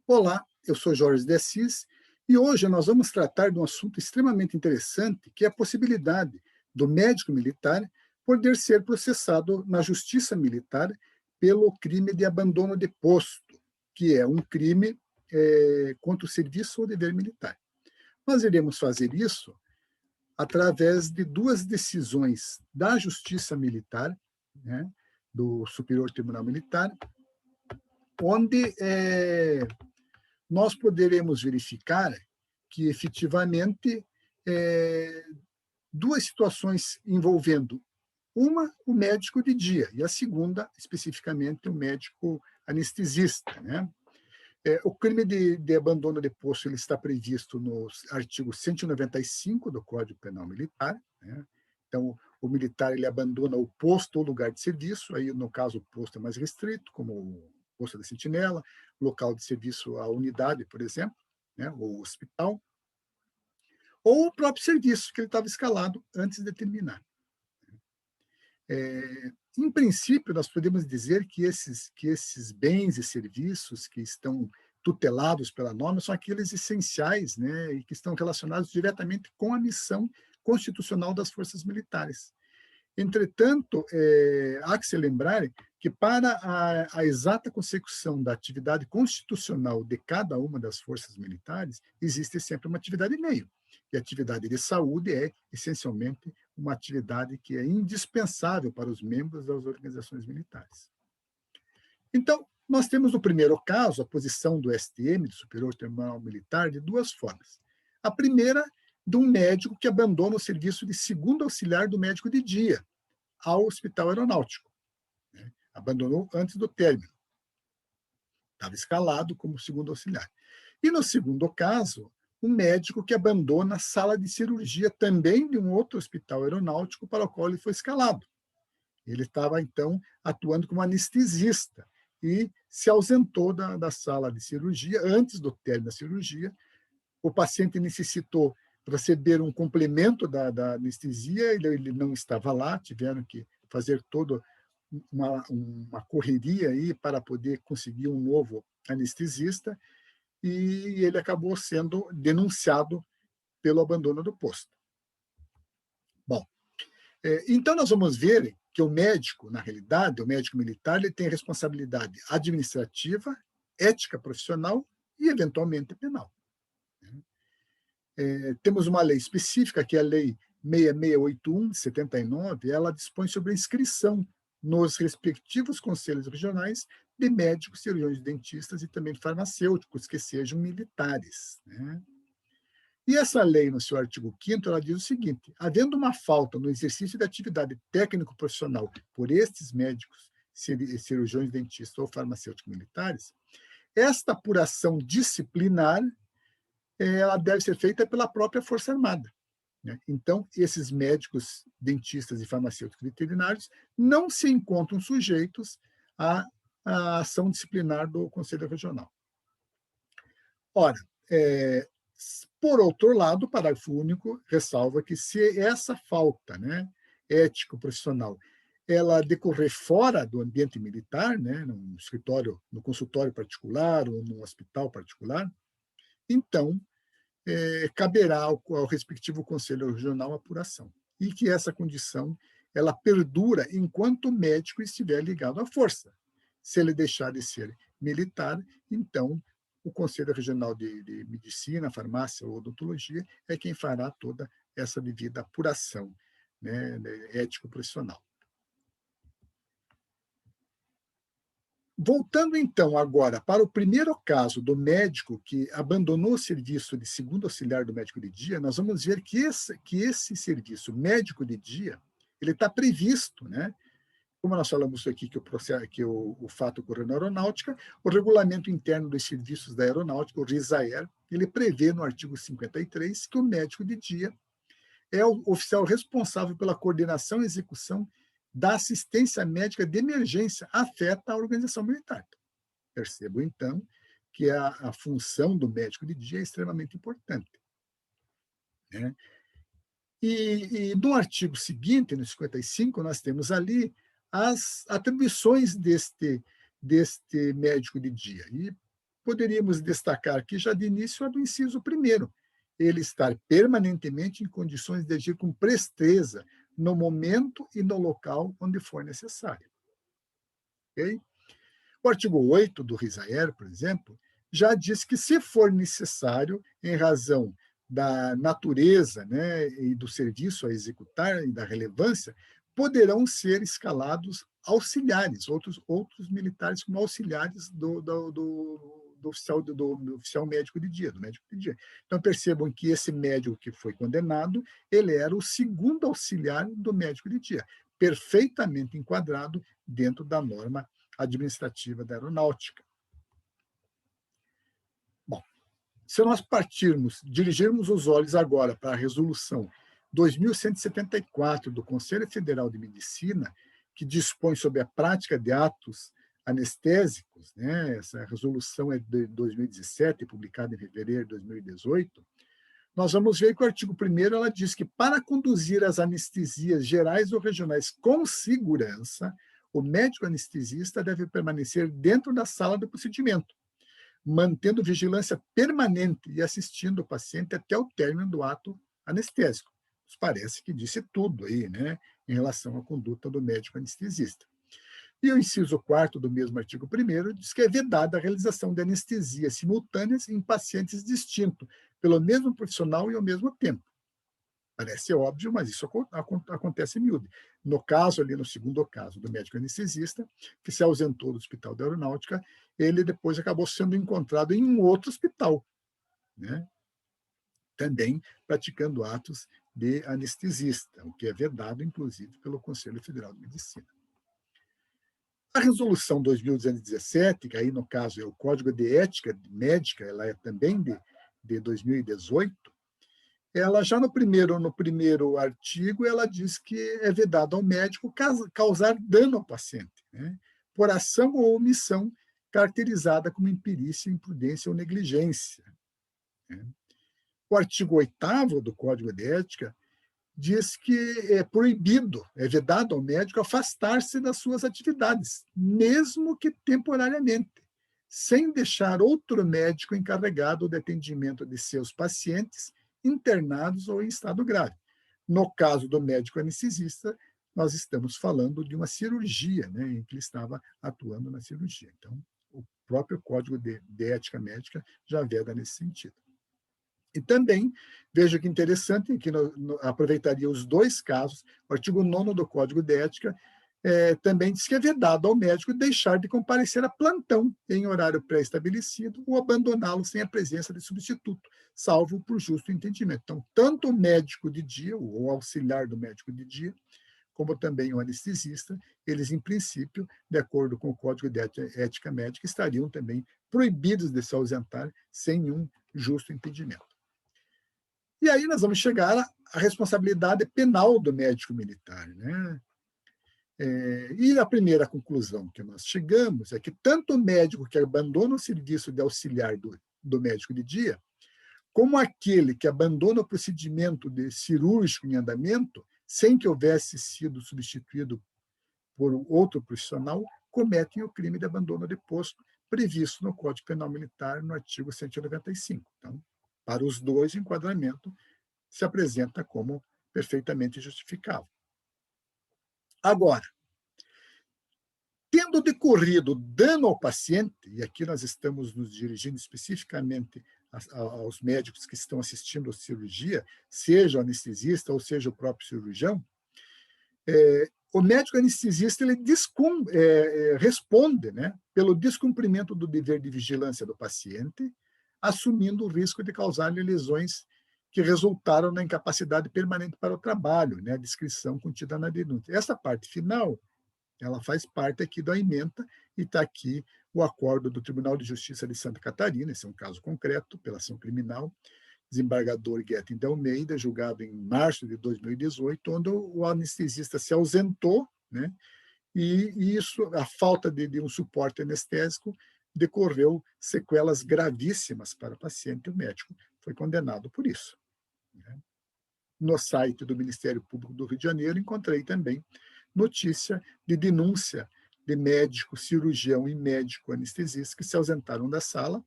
Olá, eu sou Jorge de Assis e hoje nós vamos tratar de um assunto extremamente interessante, que é a possibilidade do médico militar poder ser processado na justiça militar pelo crime de abandono de posto, que é um crime contra o serviço ou dever militar. Nós iremos fazer isso através de duas decisões da Justiça Militar, né, do Superior Tribunal Militar, onde nós poderemos verificar que, efetivamente, duas situações envolvendo uma, o médico de dia, e a segunda, especificamente, o médico anestesista. Né? O crime de abandono de posto ele está previsto no artigo 195 do Código Penal Militar. Né? Então, o militar ele abandona o posto ou lugar de serviço, aí, no caso, o posto é mais restrito, como o posto da sentinela, local de serviço, a unidade, por exemplo, né? Ou hospital, ou o próprio serviço que ele estava escalado antes de terminar. Em princípio, nós podemos dizer que esses bens e serviços que estão tutelados pela norma são aqueles essenciais, né, e que estão relacionados diretamente com a missão constitucional das forças militares. Entretanto, há que se lembrar que para a exata consecução da atividade constitucional de cada uma das forças militares, existe sempre uma atividade meio. E a atividade de saúde é, essencialmente, uma atividade que é indispensável para os membros das organizações militares. Então, nós temos no primeiro caso a posição do STM, do Superior Tribunal Militar, de duas formas. A primeira, de um médico que abandona o serviço de segundo auxiliar do médico de dia ao Hospital Aeronáutico. Né? Abandonou antes do término. Estava escalado como segundo auxiliar. E no segundo caso, um médico que abandona a sala de cirurgia também de um outro hospital aeronáutico para o qual ele foi escalado. Ele estava, então, atuando como anestesista e se ausentou da sala de cirurgia antes do término da cirurgia. O paciente necessitou receber um complemento da anestesia, ele não estava lá, tiveram que fazer toda uma correria aí para poder conseguir um novo anestesista, e ele acabou sendo denunciado pelo abandono do posto. Bom, então nós vamos ver que o médico, na realidade, o médico militar, ele tem responsabilidade administrativa, ética profissional e, eventualmente, penal. Temos uma lei específica, que é a Lei 6681, de 79, ela dispõe sobre a inscrição nos respectivos conselhos regionais de médicos, cirurgiões, dentistas e também farmacêuticos que sejam militares. Né? E essa lei, no seu artigo 5º, ela diz o seguinte: havendo uma falta no exercício da atividade técnico-profissional por estes médicos, cirurgiões, dentistas ou farmacêuticos militares, esta apuração disciplinar ela deve ser feita pela própria Força Armada. Né? Então, esses médicos, dentistas e farmacêuticos veterinários não se encontram sujeitos à ação disciplinar do Conselho Regional. Ora, por outro lado, o parágrafo único ressalva que se essa falta, né, ético-profissional ela decorrer fora do ambiente militar, né, no escritório, no consultório particular ou no hospital particular, então caberá ao respectivo Conselho Regional a apuração. E que essa condição ela perdura enquanto o médico estiver ligado à força. Se ele deixar de ser militar, então o Conselho Regional de Medicina, Farmácia ou Odontologia é quem fará toda essa devida apuração, né, ético-profissional. Voltando, então, agora para o primeiro caso do médico que abandonou o serviço de segundo auxiliar do médico de dia, nós vamos ver que esse serviço médico de dia ele está previsto, né? Como nós falamos aqui que o fato ocorreu na aeronáutica, o regulamento interno dos serviços da aeronáutica, o RISAER, ele prevê no artigo 53 que o médico de dia é o oficial responsável pela coordenação e execução da assistência médica de emergência afeta a organização militar. Percebo, então, que a função do médico de dia é extremamente importante. Né? E no artigo seguinte, no 55, nós temos ali as atribuições deste médico de dia. E poderíamos destacar aqui já de início a do inciso primeiro, ele estar permanentemente em condições de agir com presteza no momento e no local onde for necessário. Okay? O artigo 8 do RISAER, por exemplo, já diz que, se for necessário, em razão da natureza, né, e do serviço a executar e da relevância, poderão ser escalados auxiliares, outros militares como auxiliares do oficial médico de dia, do médico de dia. Então, percebam que esse médico que foi condenado, ele era o segundo auxiliar do médico de dia, perfeitamente enquadrado dentro da norma administrativa da aeronáutica. Bom, se nós dirigirmos os olhos agora para a resolução 2174 do Conselho Federal de Medicina, que dispõe sobre a prática de atos anestésicos, né? Essa resolução é de 2017, publicada em fevereiro de 2018, nós vamos ver que o artigo 1º ela diz que, para conduzir as anestesias gerais ou regionais com segurança, o médico anestesista deve permanecer dentro da sala do procedimento, mantendo vigilância permanente e assistindo o paciente até o término do ato anestésico. Nos parece que disse tudo aí, né, em relação à conduta do médico anestesista. E o inciso 4º do mesmo artigo 1º diz que é vedada a realização de anestesias simultâneas em pacientes distintos, pelo mesmo profissional e ao mesmo tempo. Parece óbvio, mas isso acontece em miúde. No caso, ali no segundo caso do médico anestesista, que se ausentou do Hospital da Aeronáutica, ele depois acabou sendo encontrado em um outro hospital, né? Também praticando atos de anestesista, o que é vedado, inclusive, pelo Conselho Federal de Medicina. A resolução 2217, que aí no caso é o Código de Ética Médica, ela é também de 2018, ela já no primeiro artigo, ela diz que é vedado ao médico causar dano ao paciente, né, por ação ou omissão caracterizada como imperícia, imprudência ou negligência, né. O artigo 8º do Código de Ética diz que é proibido, é vedado ao médico afastar-se das suas atividades, mesmo que temporariamente, sem deixar outro médico encarregado do atendimento de seus pacientes internados ou em estado grave. No caso do médico anestesista, nós estamos falando de uma cirurgia, né, em que ele estava atuando na cirurgia. Então, o próprio Código de Ética Médica já veda nesse sentido. E também, veja que interessante, que aproveitaria os dois casos, o artigo 9º do Código de Ética também diz que é vedado ao médico deixar de comparecer a plantão em horário pré-estabelecido ou abandoná-lo sem a presença de substituto, salvo por justo entendimento. Então, tanto o médico de dia, ou auxiliar do médico de dia, como também o anestesista, eles, em princípio, de acordo com o Código de Ética Médica, estariam também proibidos de se ausentar sem nenhum justo impedimento. E aí nós vamos chegar à responsabilidade penal do médico militar, né? E a primeira conclusão que nós chegamos é que tanto o médico que abandona o serviço de auxiliar do médico de dia, como aquele que abandona o procedimento cirúrgico em andamento, sem que houvesse sido substituído por outro profissional, cometem o crime de abandono de posto previsto no Código Penal Militar, no artigo 195. Então, para os dois, o enquadramento se apresenta como perfeitamente justificável. Agora, tendo decorrido dano ao paciente, e aqui nós estamos nos dirigindo especificamente aos médicos que estão assistindo à cirurgia, seja o anestesista ou seja o próprio cirurgião, o médico anestesista ele responde, né, pelo descumprimento do dever de vigilância do paciente, assumindo o risco de causar-lhe lesões que resultaram na incapacidade permanente para o trabalho, né, a descrição contida na denúncia. Essa parte final, ela faz parte aqui da ementa e está aqui o acordo do Tribunal de Justiça de Santa Catarina, esse é um caso concreto, pela ação criminal, desembargador Guetin de Almeida, julgado em março de 2018, onde o anestesista se ausentou, né, e isso, a falta de um suporte anestésico, decorreu sequelas gravíssimas para o paciente, e o médico foi condenado por isso. Né. No site do Ministério Público do Rio de Janeiro, encontrei também notícia de denúncia de médico, cirurgião e médico anestesista que se ausentaram da sala,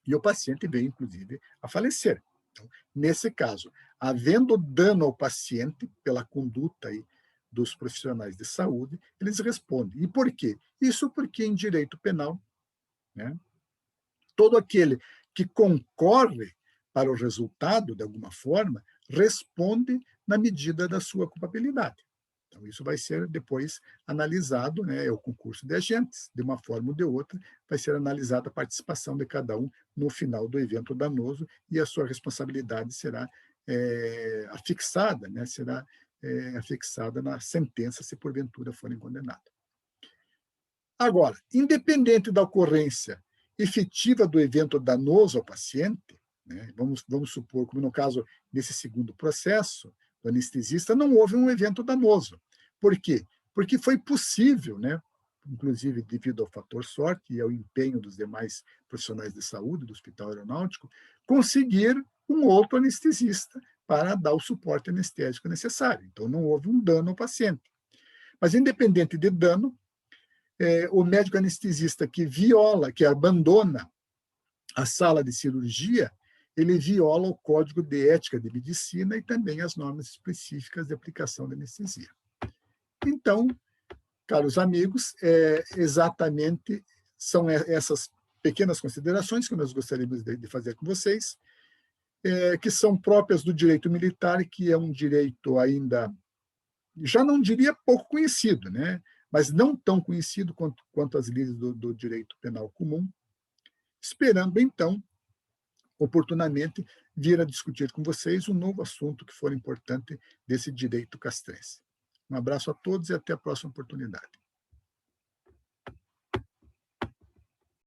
e o paciente veio, inclusive, a falecer. Então, nesse caso, havendo dano ao paciente pela conduta aí dos profissionais de saúde, eles respondem. E por quê? Isso porque em direito penal, né, todo aquele que concorre para o resultado, de alguma forma, responde na medida da sua culpabilidade. Então, isso vai ser depois analisado, né, é o concurso de agentes, de uma forma ou de outra, vai ser analisada a participação de cada um no final do evento danoso e a sua responsabilidade será afixada, né, será afixada na sentença, se porventura forem condenados. Agora, independente da ocorrência efetiva do evento danoso ao paciente, né, vamos supor, como no caso desse segundo processo, do anestesista, não houve um evento danoso. Por quê? Porque foi possível, né, inclusive devido ao fator sorte e ao empenho dos demais profissionais de saúde do Hospital Aeronáutico, conseguir um outro anestesista para dar o suporte anestésico necessário. Então, não houve um dano ao paciente. Mas, independente de dano, o médico anestesista que viola, que abandona a sala de cirurgia, ele viola o Código de Ética de Medicina e também as normas específicas de aplicação da anestesia. Então, caros amigos, exatamente são essas pequenas considerações que nós gostaríamos de fazer com vocês, que são próprias do direito militar, que é um direito ainda, já não diria pouco conhecido, né? Mas não tão conhecido quanto as leis do direito penal comum, esperando, então, oportunamente, vir a discutir com vocês um novo assunto que for importante desse direito castrense. Um abraço a todos e até a próxima oportunidade.